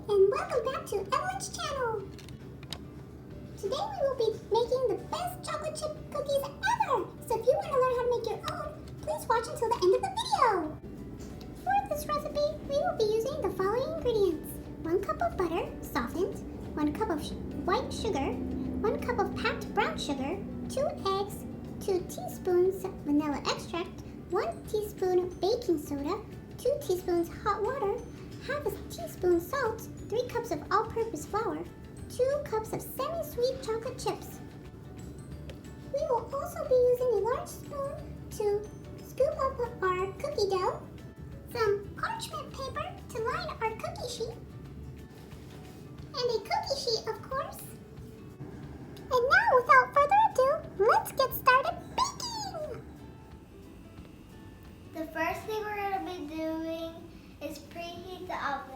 and welcome back to Evelyn's channel. Today we will be making the best chocolate chip cookies ever. So if you want to learn how to make your own, please watch until the end of the video. For this recipe, we will be using the following ingredients. 1 cup of butter, softened, 1 cup of white sugar, 1 cup of packed brown sugar, 2 eggs, 2 teaspoons vanilla extract, 1 teaspoon baking soda, 2 teaspoons hot water, half a teaspoon salt, 3 cups of all-purpose flour, 2 cups of semi-sweet chocolate chips. We will also be using a large spoon to scoop up our cookie dough, some parchment paper to line our cookie sheet, and a cookie sheet, of course. And now, without further ado, let's get started baking! The first thing we're going to be doing is preheat the oven.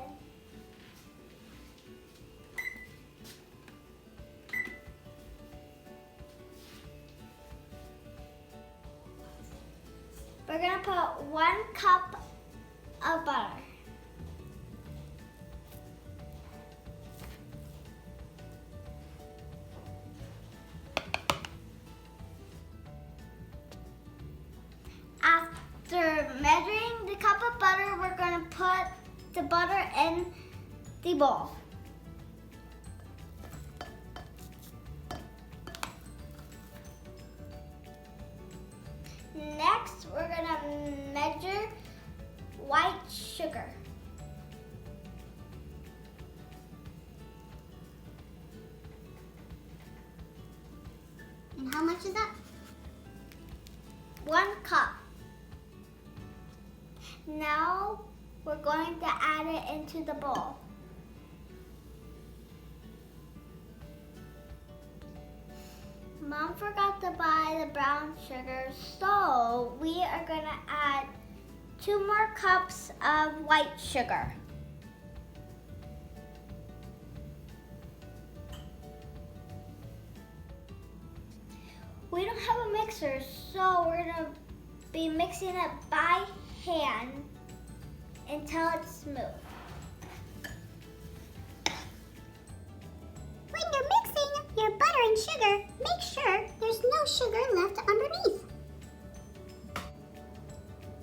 We're going to put 1 cup of butter. After measuring the cup of butter, we're going to put the butter in the bowl. Next, we're going to measure white sugar. And how much is that? 1 cup. Now we're going to add it into the bowl. Mom forgot to buy the brown sugar, so we are going to add 2 more cups of white sugar. We don't have a mixer, so we're going to be mixing it by hand until it's smooth. When you're mixing your butter and sugar, make sure there's no sugar left underneath.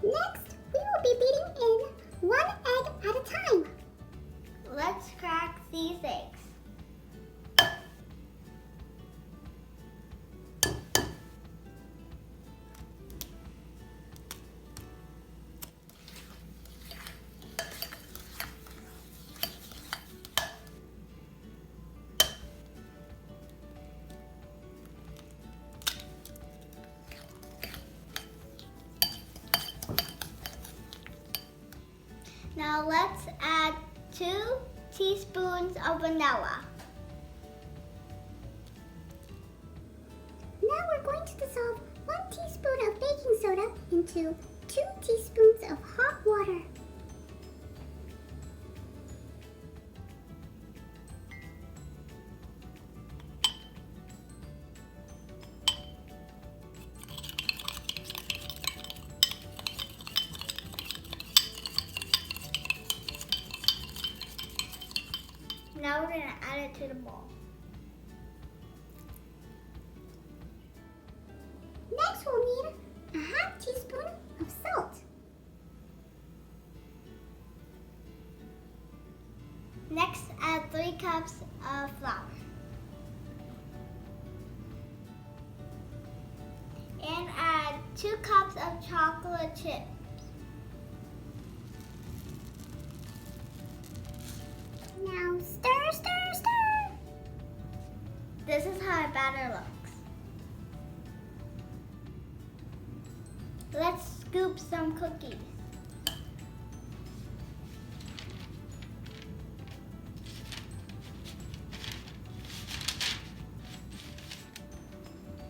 Next, we will be beating in 1 egg at a time. Let's crack these eggs. Now let's add 2 teaspoons of vanilla. Now we're going to dissolve 1 teaspoon of baking soda into 2 teaspoons of hot water. Now we're going to add it to the bowl. Next we'll need a half teaspoon of salt. Next, add 3 cups of flour. And add 2 cups of chocolate chips. Now stir, stir, stir. This is how our batter looks. Let's scoop some cookies.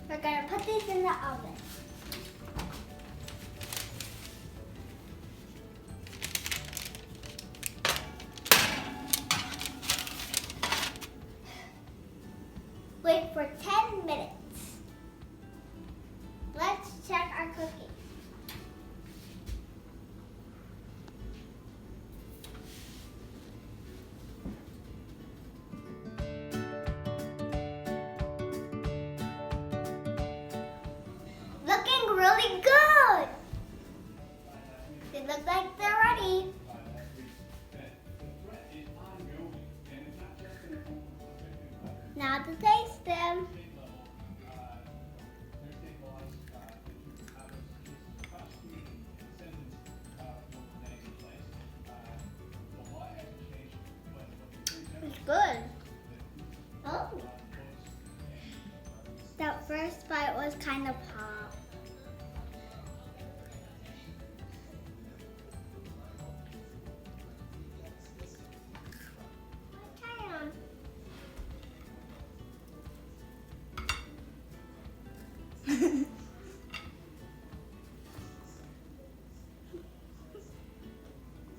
We're going to put these in the oven. Wait for 10 minutes. Let's check our cookies. really good. They look like they're ready. Now to taste them. It's good. Oh. That first bite was kind of hot. Try it on.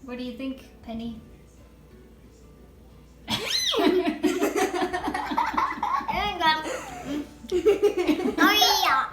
What do you think, Penny? Oh yeah.